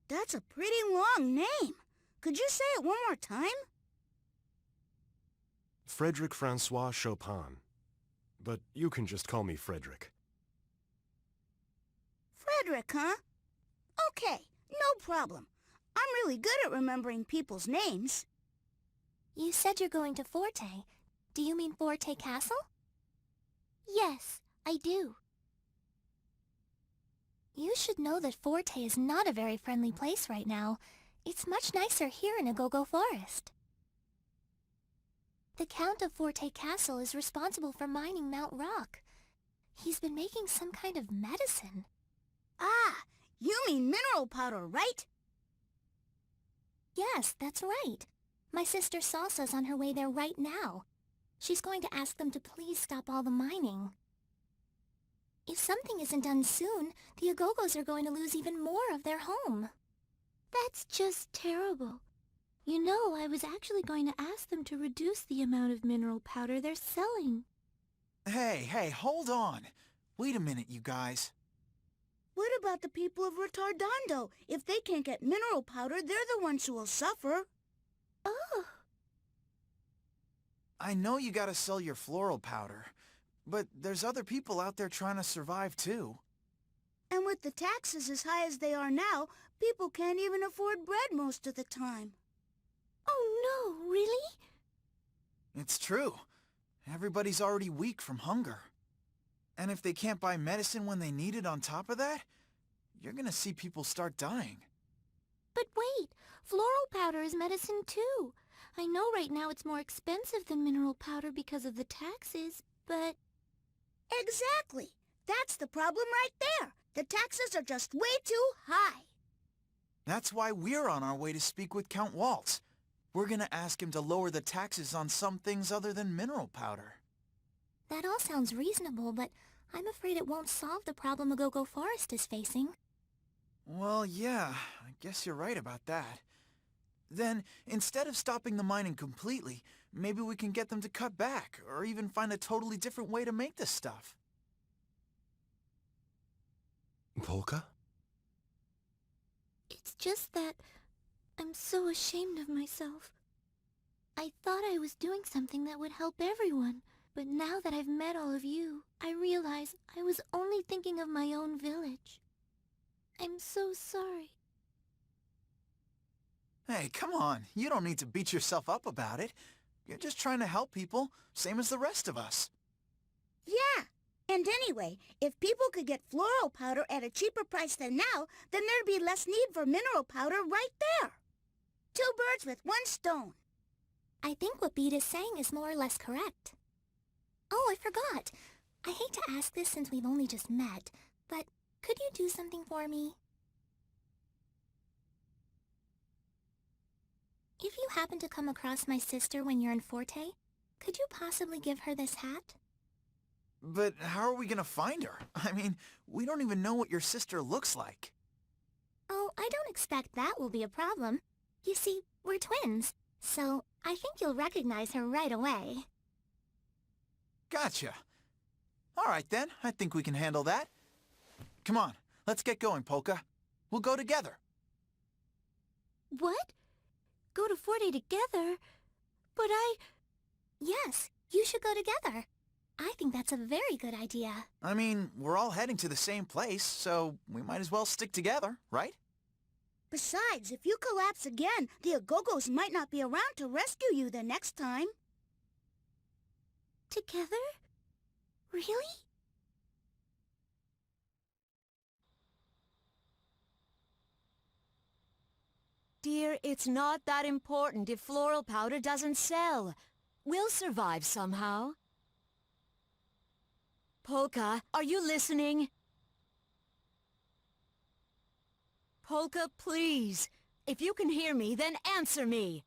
That's a pretty long name. Could you say it one more time? Frederick Francois Chopin. But you can just call me Frederick. Frederick, huh? Okay, no problem. I'm really good at remembering people's names. You said you're going to Forte. Do you mean Forte Castle? Yes, I do. You should know that Forte is not a very friendly place right now. It's much nicer here in Agogo Forest. The Count of Forte Castle is responsible for mining Mount Rock. He's been making some kind of medicine. Ah, you mean mineral powder, right? Yes, that's right. My sister Salsa's on her way there right now. She's going to ask them to please stop all the mining. If something isn't done soon, the Agogos are going to lose even more of their home. That's just terrible. You know, I was actually going to ask them to reduce the amount of mineral powder they're selling. Hey, hold on. Wait a minute, you guys. What about the people of Retardando? If they can't get mineral powder, they're the ones who will suffer. Oh. I know you gotta sell your floral powder, but there's other people out there trying to survive too. And with the taxes as high as they are now, people can't even afford bread most of the time. Oh no, really? It's true. Everybody's already weak from hunger. And if they can't buy medicine when they need it on top of that, you're gonna see people start dying. But wait, floral powder is medicine too. I know right now it's more expensive than mineral powder because of the taxes, but... Exactly. That's the problem right there. The taxes are just way too high. That's why we're on our way to speak with Count Waltz. We're gonna ask him to lower the taxes on some things other than mineral powder. That all sounds reasonable, but I'm afraid it won't solve the problem Agogo Forest is facing. Well, yeah, I guess you're right about that. Then, instead of stopping the mining completely, maybe we can get them to cut back, or even find a totally different way to make this stuff. Polka? it's just that I'm so ashamed of myself. I thought I was doing something that would help everyone, but now that I've met all of you, I realize I was only thinking of my own village. I'm so sorry. Hey, come on. You don't need to beat yourself up about it. You're just trying to help people, same as the rest of us. Yeah. And anyway, if people could get floral powder at a cheaper price than now, then there'd be less need for mineral powder right there. 2 birds with 1 stone. I think what Beat is saying is more or less correct. Oh, I forgot. I hate to ask this since we've only just met, but could you do something for me? If you happen to come across my sister when you're in Forte, could you possibly give her this hat? But how are we gonna find her? I mean, we don't even know what your sister looks like. Oh, I don't expect that will be a problem. You see, we're twins, so I think you'll recognize her right away. Gotcha. All right then, I think we can handle that. Come on, let's get going, Polka. We'll go together. What? Go to Forte together? But Yes, you should go together. I think that's a very good idea. I mean, we're all heading to the same place, so we might as well stick together, right? Besides, if you collapse again, the Agogos might not be around to rescue you the next time. together? Really? Dear, it's not that important if floral powder doesn't sell. We'll survive somehow. Polka, are you listening? Polka, please. If you can hear me, then answer me.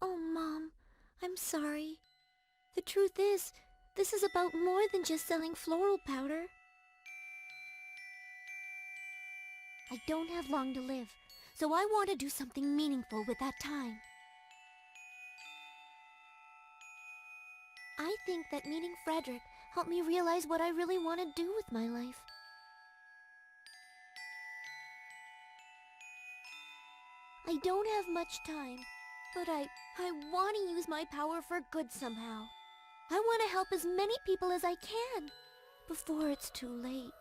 Oh, Mom, I'm sorry. The truth is, this is about more than just selling floral powder. I don't have long to live, so I want to do something meaningful with that time. I think that meeting Frederick helped me realize what I really want to do with my life. I don't have much time, but I want to use my power for good somehow. I want to help as many people as I can, before it's too late.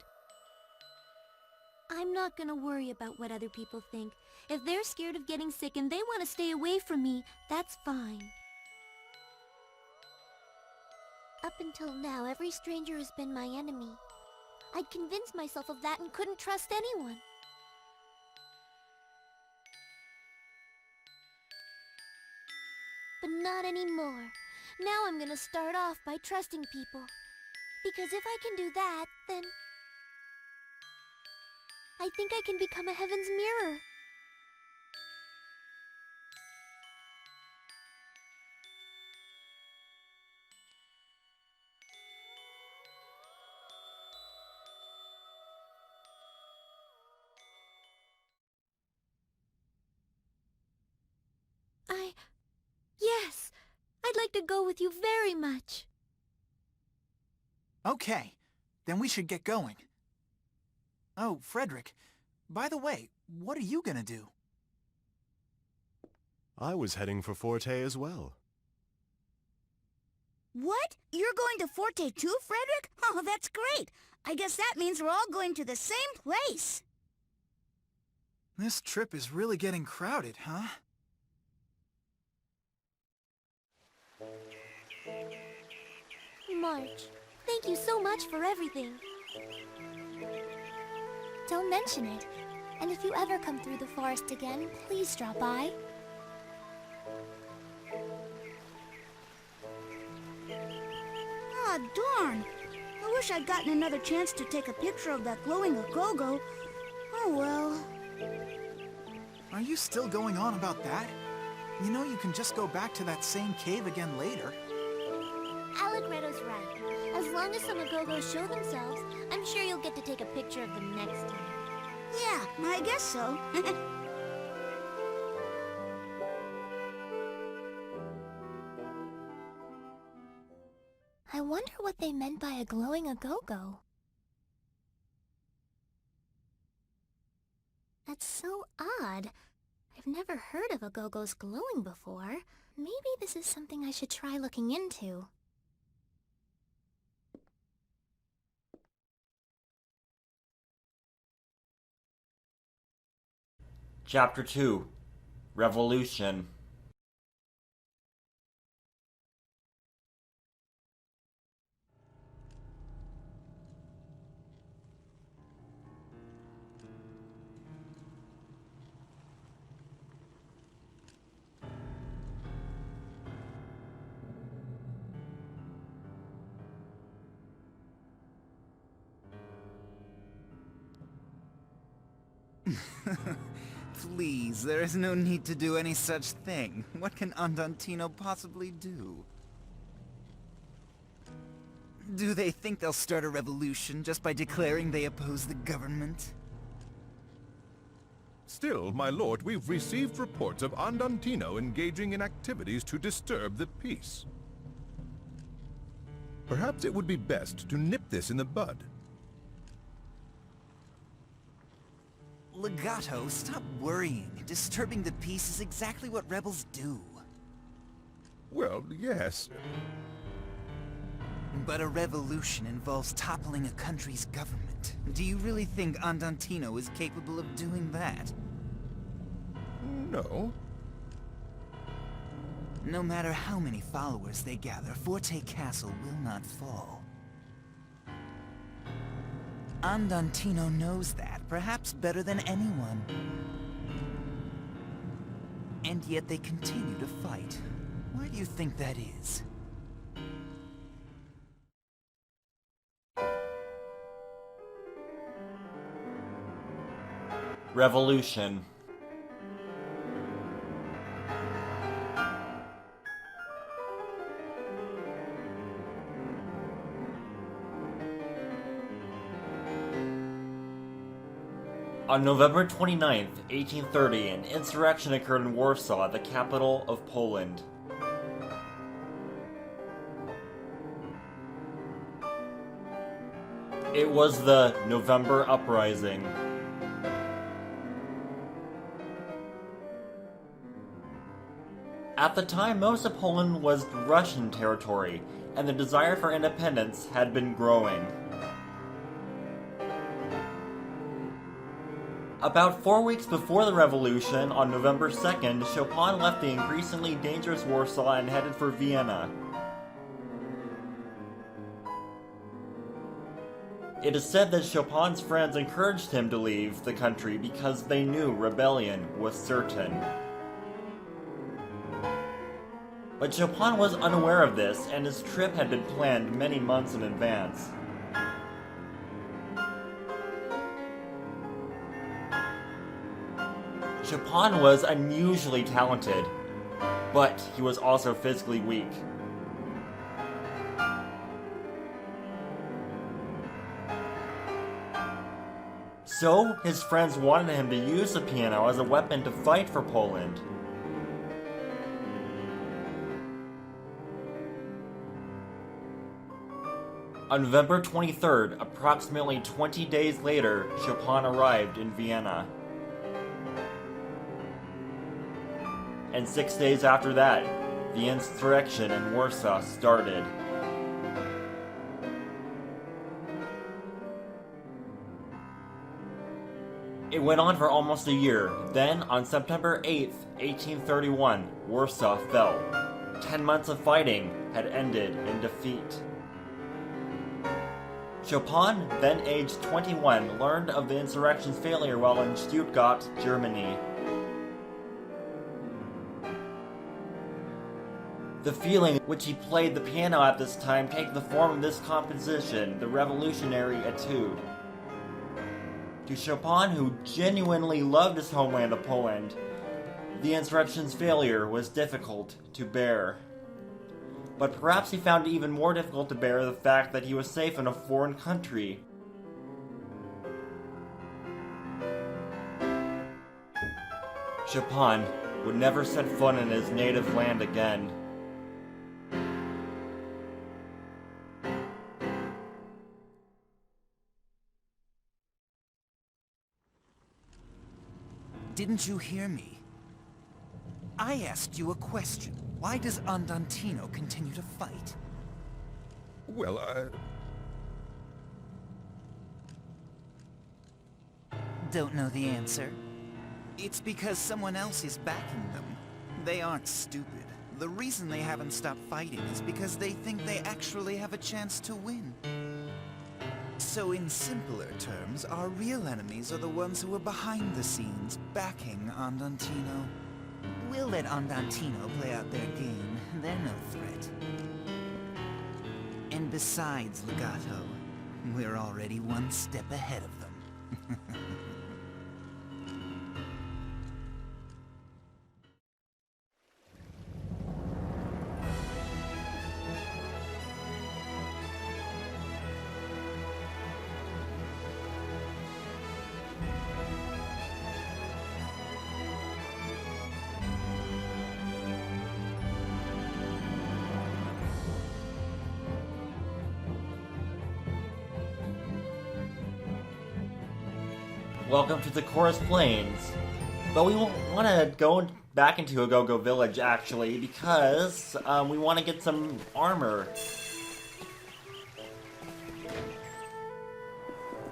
I'm not gonna worry about what other people think. If they're scared of getting sick and they want to stay away from me, that's fine. Up until now, every stranger has been my enemy. I'd convinced myself of that and couldn't trust anyone. But not anymore. Now I'm gonna start off by trusting people. Because if I can do that, then I think I can become a heaven's mirror. Yes! I'd like to go with you very much. Okay, then we should get going. Oh, Frederick, by the way, what are you gonna do? I was heading for Forte as well. What? You're going to Forte too, Frederick? Oh, that's great. I guess that means we're all going to the same place. This trip is really getting crowded, huh? March, thank you so much for everything. Don't mention it. And if you ever come through the forest again, please drop by. Ah, darn. I wish I'd gotten another chance to take a picture of that glowing Agogo. Oh, well. Are you still going on about that? You know you can just go back to that same cave again later. Allegretto's right. As long as some Agogos show themselves, I'm sure you'll get to take a picture of them next time. Yeah, I guess so. I wonder what they meant by a glowing Agogo. That's so odd. I've never heard of Agogos glowing before. Maybe this is something I should try looking into. Chapter 2 Revolution. Please, there is no need to do any such thing. What can Andantino possibly do? Do they think they'll start a revolution just by declaring they oppose the government? Still, my lord, we've received reports of Andantino engaging in activities to disturb the peace. Perhaps it would be best to nip this in the bud. Legato, stop worrying. Disturbing the peace is exactly what rebels do. Well, yes. But a revolution involves toppling a country's government. Do you really think Andantino is capable of doing that? No. No matter how many followers they gather, Forte Castle will not fall. Andantino knows that, perhaps better than anyone. And yet they continue to fight. Why do you think that is? Revolution. On November 29th, 1830, an insurrection occurred in Warsaw, the capital of Poland. It was the November Uprising. At the time, most of Poland was Russian territory, and the desire for independence had been growing. About 4 weeks before the revolution, on November 2nd, Chopin left the increasingly dangerous Warsaw and headed for Vienna. It is said that Chopin's friends encouraged him to leave the country because they knew rebellion was certain. But Chopin was unaware of this, and his trip had been planned many months in advance. Chopin was unusually talented, but he was also physically weak. So, his friends wanted him to use the piano as a weapon to fight for Poland. On November 23rd, approximately 20 days later, Chopin arrived in Vienna. And 6 days after that, the insurrection in Warsaw started. It went on for almost a year. Then, on September 8th, 1831, Warsaw fell. 10 months of fighting had ended in defeat. Chopin, then aged 21, learned of the insurrection's failure while in Stuttgart, Germany. The feeling which he played the piano at this time take the form of this composition, the Revolutionary Etude. To Chopin, who genuinely loved his homeland of Poland, the insurrection's failure was difficult to bear. But perhaps he found it even more difficult to bear the fact that he was safe in a foreign country. Chopin would never set foot in his native land again. Didn't you hear me? I asked you a question. Why does Andantino continue to fight? Well, Don't know the answer? It's because someone else is backing them. They aren't stupid. The reason they haven't stopped fighting is because they think they actually have a chance to win. So in simpler terms, our real enemies are the ones who are behind the scenes, backing Andantino. We'll let Andantino play out their game. They're no threat. And besides, Legato, we're already one step ahead of them. Welcome to the Chorus Plains. But we want to go back into Go-Go Village, actually, because we want to get some armor.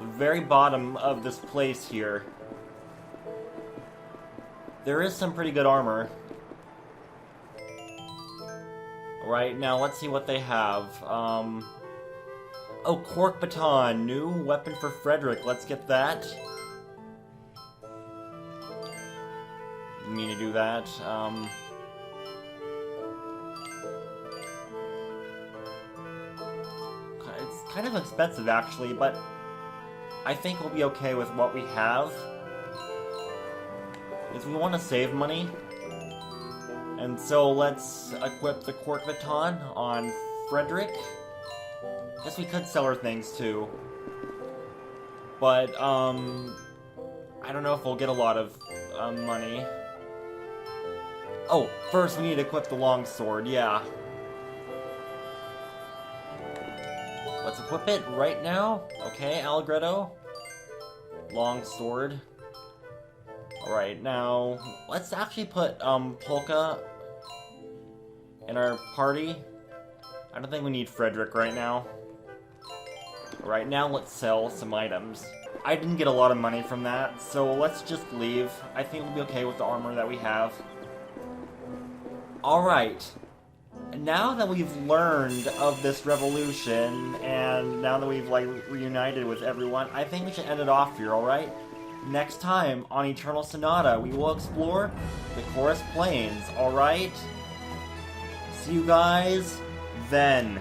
The very bottom of this place here. There is some pretty good armor. Right, now let's see what they have. Oh, Cork Baton, new weapon for Frederick. Let's get that. Mean to do that. It's kind of expensive actually, but I think we'll be okay with what we have. Because we want to save money. And so let's equip the Cork Baton on Frederick. Guess we could sell her things too. But, I I don't know if we'll get a lot of money. Oh, first we need to equip the longsword, yeah. Let's equip it right now. Okay, Allegretto. Longsword. Alright, now let's actually put Polka in our party. I don't think we need Frederick right now. Alright, now let's sell some items. I didn't get a lot of money from that, so let's just leave. I think we'll be okay with the armor that we have. Alright. Now that we've learned of this revolution, and now that we've, like, reunited with everyone, I think we should end it off here, alright? Next time on Eternal Sonata, we will explore the Chorus Plains, alright? See you guys then.